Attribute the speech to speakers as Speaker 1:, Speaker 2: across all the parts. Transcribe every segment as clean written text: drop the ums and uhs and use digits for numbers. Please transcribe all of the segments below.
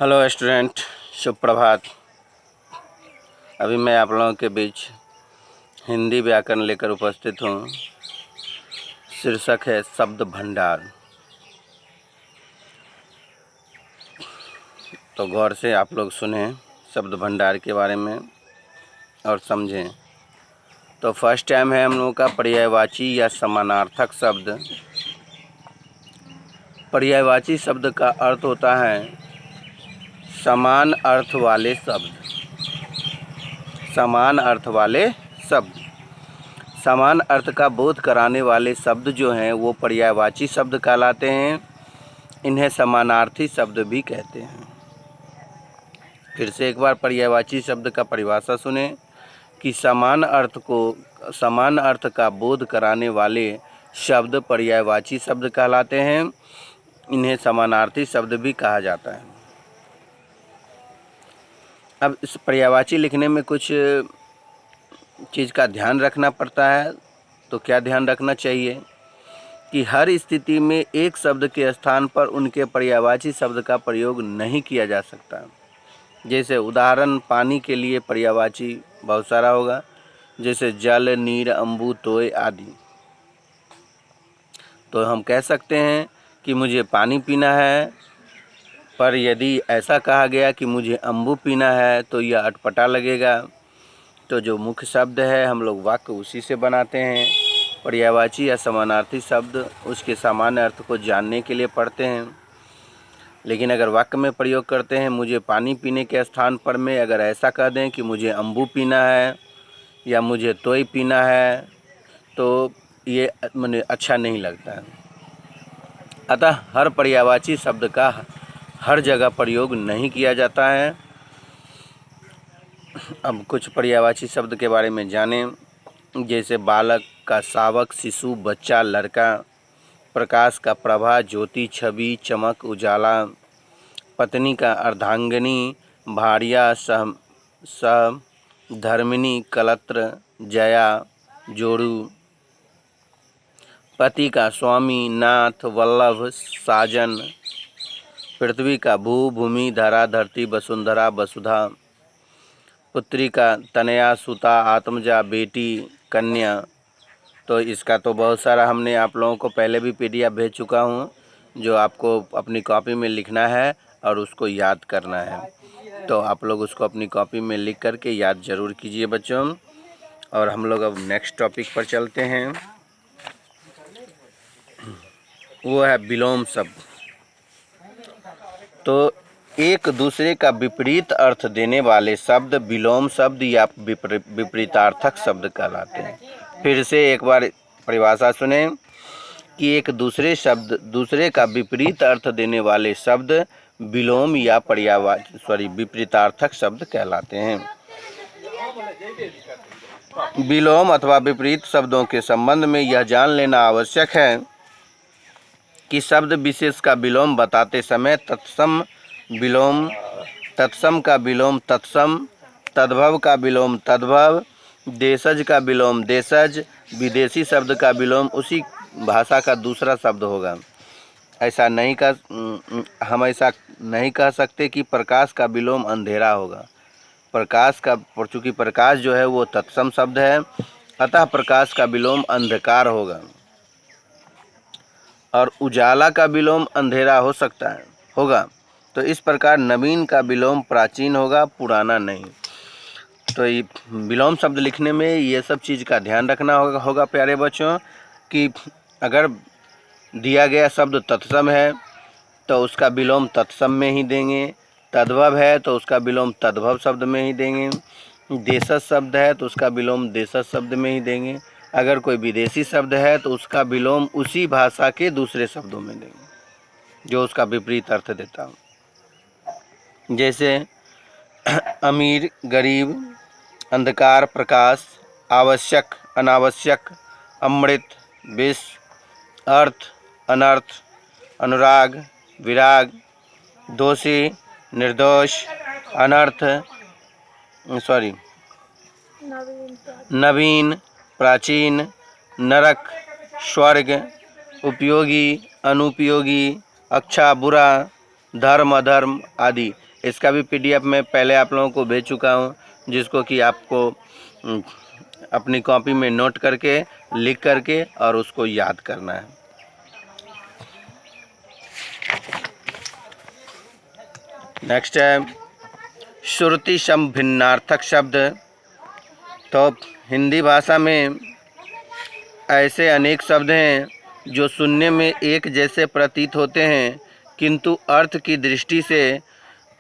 Speaker 1: Hello student, शुभ प्रभात। अभी मैं आप लोगों के बीच हिंदी व्याकरण लेकर उपस्थित हूँ। शीर्षक है शब्द भंडार। तो गौर से आप लोग सुने शब्द भंडार के बारे में और समझें। तो फर्स्ट टाइम है हम लोगों का पर्यायवाची या समानार्थक शब्द। पर्यायवाची शब्द का अर्थ होता है समान अर्थ वाले शब्द। समान अर्थ वाले शब्द, समान अर्थ का बोध कराने वाले शब्द जो हैं वो पर्यायवाची शब्द कहलाते हैं। इन्हें समानार्थी शब्द भी कहते हैं। फिर से एक बार पर्यायवाची शब्द का परिभाषा सुने कि समान अर्थ का बोध कराने वाले शब्द पर्यायवाची शब्द कहलाते हैं। इन्हें समानार्थी शब्द भी कहा जाता है। अब इस पर्यायवाची लिखने में कुछ चीज़ का ध्यान रखना पड़ता है। तो क्या ध्यान रखना चाहिए कि हर स्थिति में एक शब्द के स्थान पर उनके पर्यायवाची शब्द का प्रयोग नहीं किया जा सकता। जैसे उदाहरण, पानी के लिए पर्यायवाची बहुत सारा होगा, जैसे जल, नीर, अम्बु, तोय आदि। तो हम कह सकते हैं कि मुझे पानी पीना है, पर यदि ऐसा कहा गया कि मुझे अम्बु पीना है तो यह अटपटा लगेगा। तो जो मुख्य शब्द है हम लोग वाक्य उसी से बनाते हैं। पर्यायवाची या समानार्थी शब्द उसके सामान्य अर्थ को जानने के लिए पढ़ते हैं। लेकिन अगर वाक्य में प्रयोग करते हैं, मुझे पानी पीने के स्थान पर में अगर ऐसा कह दें कि मुझे अम्बु पीना है या मुझे तोय पीना है, तो ये मुझे अच्छा नहीं लगता है। अतः हर पर्यायवाची शब्द का हर जगह प्रयोग नहीं किया जाता है। अब कुछ पर्यायवाची शब्द के बारे में जानें। जैसे बालक का शावक, शिशु, बच्चा, लड़का, प्रकाश का प्रभा, ज्योति, छवि, चमक, उजाला, पत्नी का अर्धांगिनी, भार्या, सहधर्मिणी, कलत्र, जया, जोड़ू, पति का स्वामी, नाथ, वल्लभ, साजन, पृथ्वी का भू, भूमि, धरा, धरती, वसुंधरा, वसुधा, पुत्री का तनया, सुता, आत्मजा, बेटी, कन्या। तो इसका तो बहुत सारा हमने आप लोगों को पहले भी PDF भेज चुका हूँ, जो आपको अपनी कॉपी में लिखना है और उसको याद करना है। तो आप लोग उसको अपनी कॉपी में लिख करके याद जरूर कीजिए बच्चों। और हम लोग अब नेक्स्ट टॉपिक पर चलते हैं। वो है विलोम शब्द। तो एक दूसरे का विपरीत अर्थ देने वाले शब्द विलोम शब्द या विपरीतार्थक शब्द कहलाते हैं। फिर से एक बार परिभाषा सुने कि एक दूसरे का विपरीत अर्थ देने वाले शब्द विलोम या विपरीतार्थक शब्द कहलाते हैं। विलोम अथवा विपरीत शब्दों के संबंध में यह जान लेना आवश्यक है कि शब्द विशेष का विलोम बताते समय तत्सम का विलोम तत्सम, तद्भव का विलोम तद्भव, देशज का विलोम देशज, विदेशी शब्द का विलोम उसी भाषा का दूसरा शब्द होगा। हम ऐसा नहीं कह सकते कि प्रकाश का विलोम अंधेरा होगा। चूँकि प्रकाश जो है वो तत्सम शब्द है, अतः प्रकाश का विलोम अंधकार होगा। और उजाला का विलोम अंधेरा होगा। तो इस प्रकार नवीन का विलोम प्राचीन होगा, पुराना नहीं। तो ये विलोम शब्द लिखने में ये सब चीज़ का ध्यान रखना होगा प्यारे बच्चों, कि अगर दिया गया शब्द तत्सम है तो उसका विलोम तत्सम में ही देंगे। तद्भव है तो उसका विलोम तद्भव शब्द में ही देंगे। देशज शब्द है तो उसका विलोम देशज शब्द में ही देंगे। अगर कोई विदेशी शब्द है तो उसका विलोम उसी भाषा के दूसरे शब्दों में देंगे जो उसका विपरीत अर्थ देता हो। जैसे अमीर, गरीब, अंधकार, प्रकाश, आवश्यक, अनावश्यक, अमृत, विष, अर्थ, अनर्थ, अनुराग, विराग, दोषी, निर्दोष, नवीन, प्राचीन, नरक, स्वर्ग, उपयोगी, अनुपयोगी, अच्छा, बुरा, धर्म, अधर्म आदि। इसका भी PDF मैं पहले आप लोगों को भेज चुका हूँ, जिसको कि आपको अपनी कॉपी में नोट करके लिख करके और उसको याद करना है। नेक्स्ट है श्रुति सम भिन्नार्थक शब्द। तो हिंदी भाषा में ऐसे अनेक शब्द हैं जो सुनने में एक जैसे प्रतीत होते हैं, किंतु अर्थ की दृष्टि से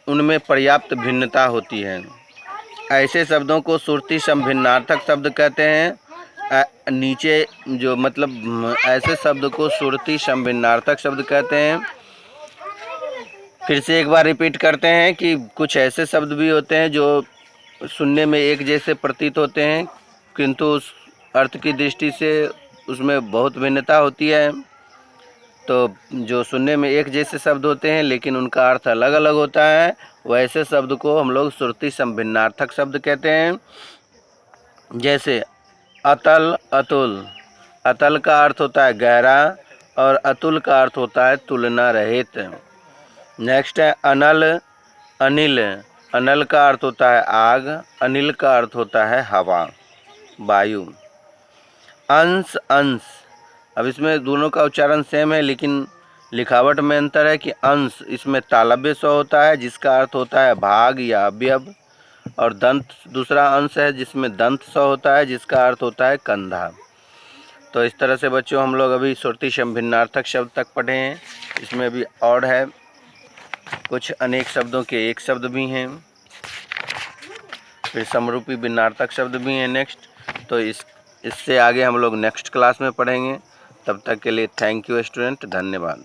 Speaker 1: उनमें पर्याप्त भिन्नता होती है। ऐसे शब्दों को श्रुति सम भिन्नार्थक शब्द कहते हैं। नीचे जो मतलब ऐसे शब्द को श्रुति सम भिन्नार्थक शब्द कहते हैं। फिर से एक बार रिपीट करते हैं कि कुछ ऐसे शब्द भी होते हैं जो सुनने में एक जैसे प्रतीत होते हैं, किंतु उस अर्थ की दृष्टि से उसमें बहुत भिन्नता होती है। तो जो सुनने में एक जैसे शब्द होते हैं लेकिन उनका अर्थ अलग अलग होता है, वैसे शब्द को हम लोग श्रुति सम भिन्नार्थक शब्द कहते हैं। जैसे अतल, अतुल। अतल का अर्थ होता है गहरा और अतुल का अर्थ होता है तुलना रहित। नेक्स्ट है अनल, अनिल। अनल का अर्थ होता है आग, अनिल का अर्थ होता है हवा, वायु। अंश, अंश। अब इसमें दोनों का उच्चारण सेम है लेकिन लिखावट में अंतर है कि अंश इसमें तालव्य स्व होता है जिसका अर्थ होता है भाग या अवयव, और दंत दूसरा अंश है जिसमें दंत स्व होता है जिसका अर्थ होता है कंधा। तो इस तरह से बच्चों हम लोग अभी श्रुति सम भिन्नार्थक शब्द तक पढ़े हैं। इसमें भी और है, कुछ अनेक शब्दों के एक शब्द भी हैं, फिर समरूपी भिन्नार्थक शब्द भी हैं नेक्स्ट। तो इससे आगे हम लोग नेक्स्ट क्लास में पढ़ेंगे। तब तक के लिए थैंक यू स्टूडेंट, धन्यवाद।